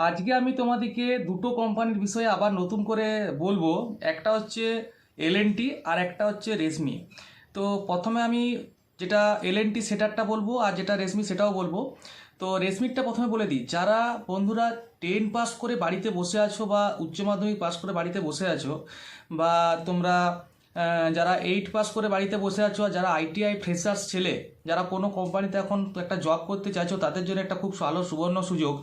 আজকে আমি তোমাদেরকে দুটো কোম্পানির বিষয়ে আবার নতুন করে বলবো। একটা হচ্ছে এলএনটি আর একটা হচ্ছে রেশমি। তো প্রথমে আমি যেটা এলএনটি সেটারটা বলবো আর যেটা রেশমি সেটাও বলবো। তো রেশমিরটা প্রথমে বলে দিই, যারা বন্ধুরা 10 পাস করে বাড়িতে বসে আছো বা উচ্চ মাধ্যমিক পাস করে বাড়িতে বসে আছো, বা তোমরা যারা 8 পাস করে বাড়িতে বসে আছো, আর যারা আইটিআই ফ্রেশার্স ছেলে যারা কোনো কোম্পানিতে এখন একটা জব করতে চাইছো, তাদের জন্য একটা খুব ভালো সুবর্ণ সুযোগ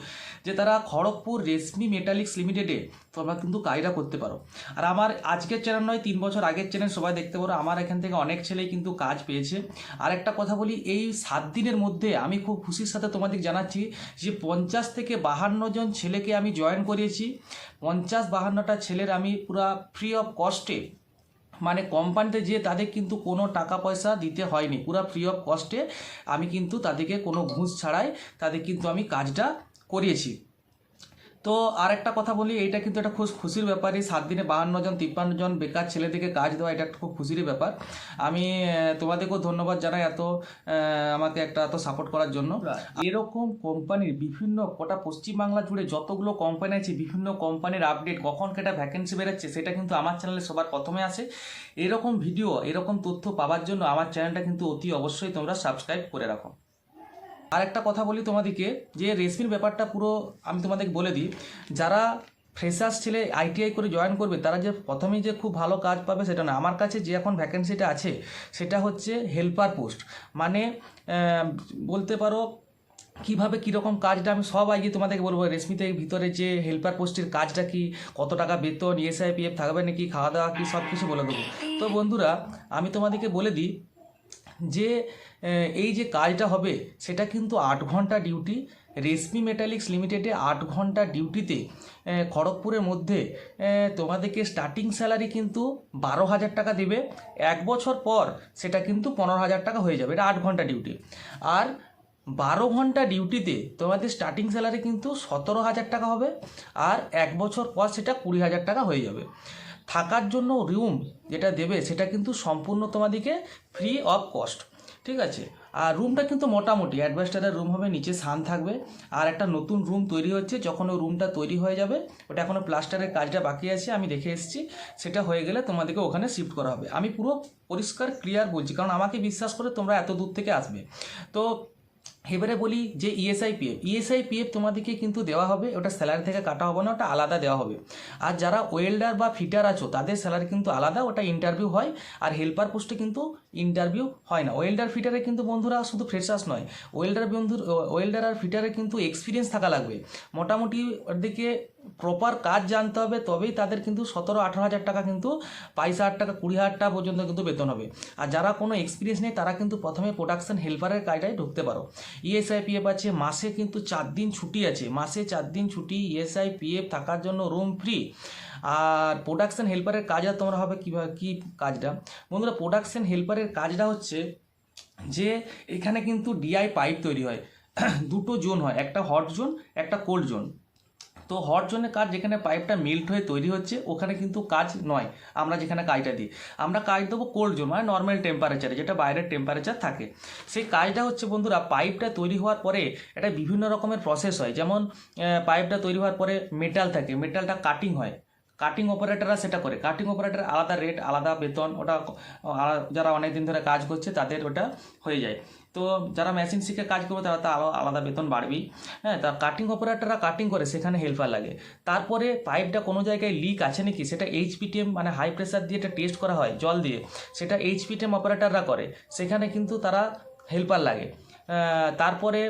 যে তারা খড়গপুর রেশমি মেটালিক্স লিমিটেডে তোমরা কিন্তু কাজটা করতে পারো। আর আমার আজকের চ্যানেল নয়, 3 বছর আগের চ্যানেল সবাই দেখতে পারো। আমার এখান থেকে অনেক ছেলেই কিন্তু কাজ পেয়েছে। আর একটা কথা বলি, এই 7 দিনের মধ্যে আমি খুব খুশির সাথে তোমাদের জানাচ্ছি যে 50 থেকে 52 জন ছেলেকে আমি জয়েন করিয়েছি। 50-52টা ছেলের আমি পুরা ফ্রি অফ কস্টে, মানে কোম্পানিতে যে তাদের কিন্তু কোনো টাকা পয়সা দিতে হয়নি, পুরো ফ্রি অফ কস্টে আমি কিন্তু তাদেরকে কোনো ঘুষ ছাড়াই তাদের কিন্তু আমি কাজটা করিয়েছি। তো আর একটা কথা বলি, এইটা কিন্তু একটা খুব খুশির ব্যাপার। এই 7 দিনে 52 জন 53 জন বেকার ছেলেদেরকে কাজ দেওয়া, এটা একটা খুব খুশির ব্যাপার। আমি তোমাদেরকেও ধন্যবাদ জানাই আমাকে এত সাপোর্ট করার জন্য। এরকম কোম্পানির বিভিন্ন গোটা পশ্চিমবাংলা জুড়ে যতগুলো কোম্পানি আছে, বিভিন্ন কোম্পানির আপডেট কখন কেটা ভ্যাকেন্সি বেরোচ্ছে, সেটা কিন্তু আমার চ্যানেলে সবার প্রথমে আসে। এরকম ভিডিও, এরকম তথ্য পাওয়ার জন্য আমার চ্যানেলটা কিন্তু অতি অবশ্যই তোমরা সাবস্ক্রাইব করে রাখো। আর একটা কথা বলি তোমাদেরকে, যে রেশমির ব্যাপারটা পুরো আমি তোমাদেরকে বলে দিই। যারা ফ্রেশার্স ছেলে আইটিআই করে জয়েন করবে, তারা যে প্রথমেই যে খুব ভালো কাজ পাবে সেটা না। আমার কাছে যে এখন ভ্যাকেন্সিটা আছে সেটা হচ্ছে হেল্পার পোস্ট, মানে বলতে পারো কীভাবে কীরকম কাজটা আমি সব আগে তোমাদেরকে বলবো। রেশমিতে ভিতরে যে হেল্পার পোস্টের কাজটা কি, কত টাকা বেতন, ইএসআইপিএফ থাকবে নাকি, খাওয়া দাওয়া কি, সব কিছু বলে দেবো। তো বন্ধুরা, আমি তোমাদেরকে বলে দিই যে এই যে কাজটা হবে সেটা কিন্তু 8 ঘন্টা ডিউটি। রেশমি মেটালিক্স লিমিটেডে 8 ঘন্টা ডিউটিতে খড়গপুরের মধ্যে তোমাদেরকে স্টার্টিং স্যালারি কিন্তু 12,000 টাকা দেবে। 1 বছর পর সেটা কিন্তু 15,000 টাকা হয়ে যাবে। এটা 8 ঘন্টা ডিউটি। আর 12 ঘন্টা ডিউটিতে তোমাদের স্টার্টিং স্যালারি কিন্তু 17,000 টাকা হবে। আর 1 বছর পর সেটা 20,000 টাকা হয়ে যাবে। থাকার জন্য রুম যেটা দেবে সেটা কিন্তু সম্পূর্ণ তোমাদেরকে ফ্রি অফ কস্ট, ঠিক আছে। আর রুমটা কিন্তু মোটামুটি অ্যাডভেস্টারের রুম হবে, নিচে সান থাকবে। আর একটা নতুন রুম তৈরি হচ্ছে, যখন ওই রুমটা তৈরি হয়ে যাবে, ওটা এখনও প্লাস্টারের কাজটা বাকি আছে, আমি দেখে এসেছি। সেটা হয়ে গেলে তোমাদেরকে ওখানে শিফট করা হবে। আমি পুরো পরিষ্কার ক্লিয়ার বলছি, কারণ আমাকে বিশ্বাস করে তোমরা এত দূর থেকে আসবে। তো এবারে বলি যে ইএসআইপিএফ তোমাদেরকে কিন্তু দেওয়া হবে, ওটা স্যালারি থেকে কাটা হবে না, ওটা আলাদা দেওয়া হবে। আর যারা ওয়েল্ডার বা ফিটার আছো তাদের স্যালারি কিন্তু আলাদা, ওটা ইন্টারভিউ হয়। আর হেল্পার পোস্টে কিন্তু ইন্টারভিউ হয় না। ওয়েল্ডার ফিটারে কিন্তু বন্ধুরা শুধু ফ্রেশার্স নয়, ওয়েল্ডার আর ফিটারে কিন্তু এক্সপিরিয়েন্স থাকা লাগবে। মোটামুটি ওর দিকে প্রপার কাজ জানতে হবে, তবেই তাদের কিন্তু 17-18 হাজার টাকা, কিন্তু 22,000 টাকা 20,000 টাকা পর্যন্ত কিন্তু বেতন হবে। আর যারা কোনো এক্সপিরিয়েন্স নেই তারা কিন্তু প্রথমে প্রোডাকশন হেল্পারের কাজটাই ঢুকতে পারো। ইএসআইপিএফ আছে, মাসে কিন্তু 4 দিন ছুটি আছে, মাসে 4 দিন ছুটি, ইএসআইপিএফ, থাকার জন্য রুম ফ্রি। আর প্রোডাকশন হেল্পারের কাজ আর তোমরা হবে কীভাবে, কী কাজটা বন্ধুরা? প্রোডাকশন হেল্পারের কাজটা হচ্ছে যে এখানে কিন্তু ডিআই পাইপ তৈরি হয়। দুটো জোন হয়, একটা হট জোন, একটা কোল্ড জোন। তো হট জোনের কাজ যেখানে পাইপটা মেল্ট হয়ে তৈরি হচ্ছে, ওখানে কিন্তু কাজ নয়। আমরা যেখানে কাজটা দিই, আমরা কাজ দেবো কোল্ড জোন, মানে নর্মাল টেম্পারেচারে, যেটা বাইরের টেম্পারেচার থাকে। সেই কাজটা হচ্ছে বন্ধুরা, পাইপটা তৈরি হওয়ার পরে এটা বিভিন্ন রকমের প্রসেস হয়। যেমন পাইপটা তৈরি হওয়ার পরে মেটাল থাকে, মেটালটা কাটিং হয়, কাটিং অপারেটররা সেটা করে। কাটিং অপারেটর আলাদা রেট, আলাদা বেতন, ওটা যারা অনেক দিন ধরে কাজ করছে তাদের ওটা হয়ে যায়। তো যারা মেশিন শিখে কাজ করবে তারা তো আলাদা বেতন বাড়বেই। হ্যাঁ, তা কাটিং অপারেটররা কাটিং করে, সেখানে হেল্পার লাগে। তারপরে পাইপটা কোনো জায়গায় লিক আছে নাকি সেটা এইচপিটিএম, মানে হাই প্রেসার দিয়ে এটা টেস্ট করা হয় জল দিয়ে, সেটা এইচপিটিএম অপারেটররা করে, সেখানে কিন্তু তারা হেল্পার লাগে। তারপরে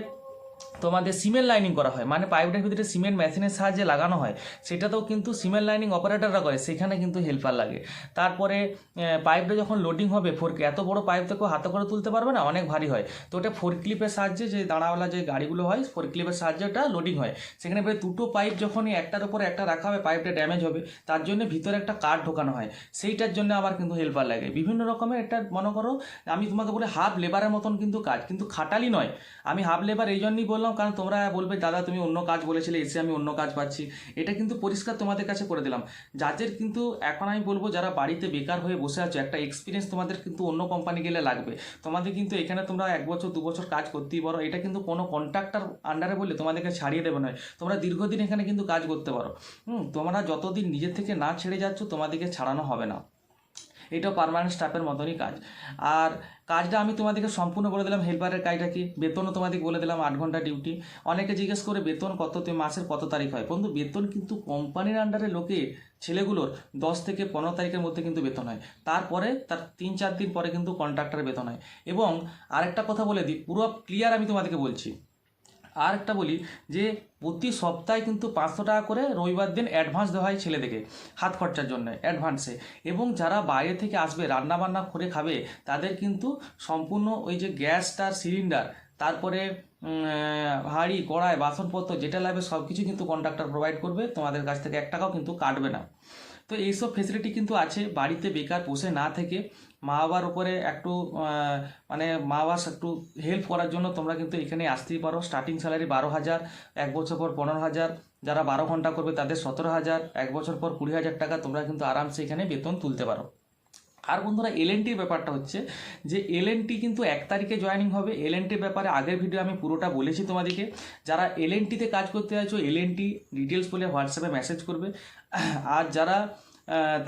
তোমাদের সিমেন্ট লাইনিং করা হয়, মানে পাইপটার ভিতরে সিমেন্ট মেশিনের সাহায্যে লাগানো হয়, সেটাতেও কিন্তু সিমেন্ট লাইনিং অপারেটররা করে, সেখানে কিন্তু হেল্পার লাগে। তারপরে পাইপটা যখন লোডিং হবে, এত বড় পাইপ তো কেউ হাতে করে তুলতে পারবে না, অনেক ভারী হয়। তো ওটা ক্লিপের সাহায্যে, যে দাঁড়াওয়ালা যে গাড়িগুলো হয়, ক্লিপের সাহায্যে ওটা লোডিং হয়। সেখানে প্রায় দুটো পাইপ যখনই একটার উপরে একটা রাখা হবে, পাইপটা ড্যামেজ হবে, তার জন্য ভিতরে একটা কাঠ ঢোকানো হয়, সেইটার জন্য আবার কিন্তু হেল্পার লাগে। বিভিন্ন রকমের, এটা মনে করো আমি তোমাকে বলে হাফ লেবারের মতন কিন্তু কাজ, কিন্তু খাটালি নয়। আমি হাফ লেবার এই জন্যই বললাম বললাম কারণ তোমরা বলবে দাদা তুমি অন্য কাজ বলেছিলে, এসে আমি অন্য কাজ পাচ্ছি। এটা কিন্তু পরিষ্কার তোমাদের কাছে করে দিলাম। যাদের কিন্তু এখন আমি বলবো যারা বাড়িতে বেকার হয়ে বসে আছো, একটা এক্সপিরিয়েন্স তোমাদের কিন্তু অন্য কোম্পানি গেলে লাগবে। তোমাদের কিন্তু এখানে তোমরা 1 বছর 2 বছর কাজ করতেই পারো। এটা কিন্তু কোনো কন্ট্রাক্টর আন্ডারে বললে তোমাদেরকে ছাড়িয়ে দেবে নয়, তোমরা দীর্ঘদিন এখানে কিন্তু কাজ করতে পারো। তোমরা যতদিন নিজের থেকে না ছেড়ে যাচ্ছ তোমাদেরকে ছাড়ানো হবে না। এটাও পার্মানেন্ট স্টাফের মতনই কাজ। আর কাজটা আমি তোমাদেরকে সম্পূর্ণ বলে দিলাম, হেল্পারের কাজটা কি, বেতনও তোমাদেরকে বলে দিলাম 8 ঘন্টা ডিউটি। অনেকে জিজ্ঞেস করে বেতন কত, মাসের কত তারিখ হয়? বন্ধু বেতন কিন্তু কোম্পানির আন্ডারে লোকে ছেলেগুলোর 10 থেকে 15 তারিখের মধ্যে কিন্তু বেতন হয়। তারপরে তার 3-4 দিন পরে কিন্তু কন্ট্রাক্টরের বেতন হয়। এবং আরেকটা কথা বলে দিই, পুরো ক্লিয়ার আমি তোমাদেরকে বলছি। আর একটা বলি যে প্রতি সপ্তাহে কিন্তু 500 টাকা করে রবিবার দিন অ্যাডভান্স দেওয়া হয় ছেলেদেরকে হাত খরচার জন্য অ্যাডভান্সে। এবং যারা বাইরে থেকে আসবে রান্না বান্না করে খাবে তাদের কিন্তু সম্পূর্ণ ওই যে গ্যাসটার সিলিন্ডার, তারপরে হাঁড়ি কড়াই বাসনপত্র যেটা লাগবে সব কিছু কিন্তু কন্ট্রাক্টর প্রোভাইড করবে, তোমাদের কাছ থেকে 1 টাকাও কিন্তু কাটবে না। তো এইসব ফেসিলিটি কিন্তু আছে। বাড়িতে বেকার বসে না থেকে মা বাবার উপরে একটু মানে মা বাবার একটু হেল্প করার জন্য তোমরা কিন্তু এখানে আসতেই পারো। স্টার্টিং স্যালারি 12,000, 1 বছর পর 15,000, যারা 12 ঘন্টা করবে তাদের 17,000, 1 বছর পর 20,000 টাকা তোমরা কিন্তু আরামসে এখানে বেতন তুলতে পারো। আর বন্ধুরা এলএনটির ব্যাপারটা হচ্ছে যে এলএনটি কিন্তু 1 তারিখে জয়েনিং হবে। এলএনটির ব্যাপারে আগের ভিডিও আমি পুরোটা বলেছি তোমাদেরকে। যারা এলএনটিতে কাজ করতে চাইছো এলএনটি ডিটেলস বলে হোয়াটসঅ্যাপে মেসেজ করবে। আর যারা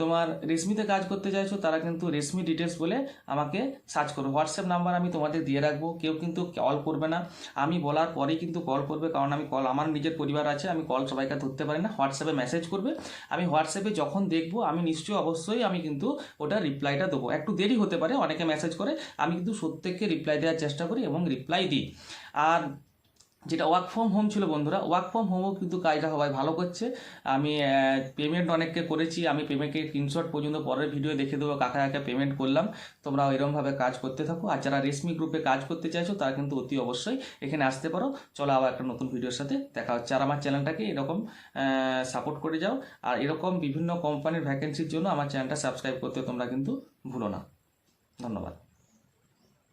তোমার রেশমিতে কাজ করতে চাইছো তারা কিন্তু রেশমি ডিটেলস বলে আমাকে সার্চ করো। হোয়াটসঅ্যাপ নাম্বার আমি তোমাদের দিয়ে রাখবো। কেউ কিন্তু কল করবে না, আমি বলার পরেই কিন্তু কল করবে, কারণ আমি কল, আমার নিজের পরিবার আছে, আমি কল সবাইকে ধরতে পারি না। হোয়াটসঅ্যাপে মেসেজ করবে, আমি হোয়াটসঅ্যাপে যখন দেখবো আমি নিশ্চয়ই অবশ্যই আমি কিন্তু ওটা রিপ্লাইটা দেবো। একটু দেরি হতে পারে, অনেকে মেসেজ করে, আমি কিন্তু প্রত্যেককে রিপ্লাই দেওয়ার চেষ্টা করি এবং রিপ্লাই দিই। আর যেটা ওয়ার্ক ফ্রম হোম ছিল বন্ধুরা, ওয়ার্ক ফ্রম হোমও কিন্তু কাজটা সবাই ভালো করছে। আমি পেমেন্ট অনেককে করেছি, আমি পেমেন্টের স্ক্রিনশট পর্যন্ত পরের ভিডিও দেখে দেবো কাকে কাকে পেমেন্ট করলাম। তোমরা এরকমভাবে কাজ করতে থাকো। আর যারা রেশমি গ্রুপে কাজ করতে চাইছো তারা কিন্তু অতি অবশ্যই এখানে আসতে পারো। চলো আবার একটা নতুন ভিডিওর সাথে দেখা হচ্ছে। আর আমার চ্যানেলটাকে এরকম সাপোর্ট করে যাও। আর এরকম বিভিন্ন কোম্পানির ভ্যাকেন্সির জন্য আমার চ্যানেলটা সাবস্ক্রাইব করতে তোমরা কিন্তু ভুলো না। ধন্যবাদ।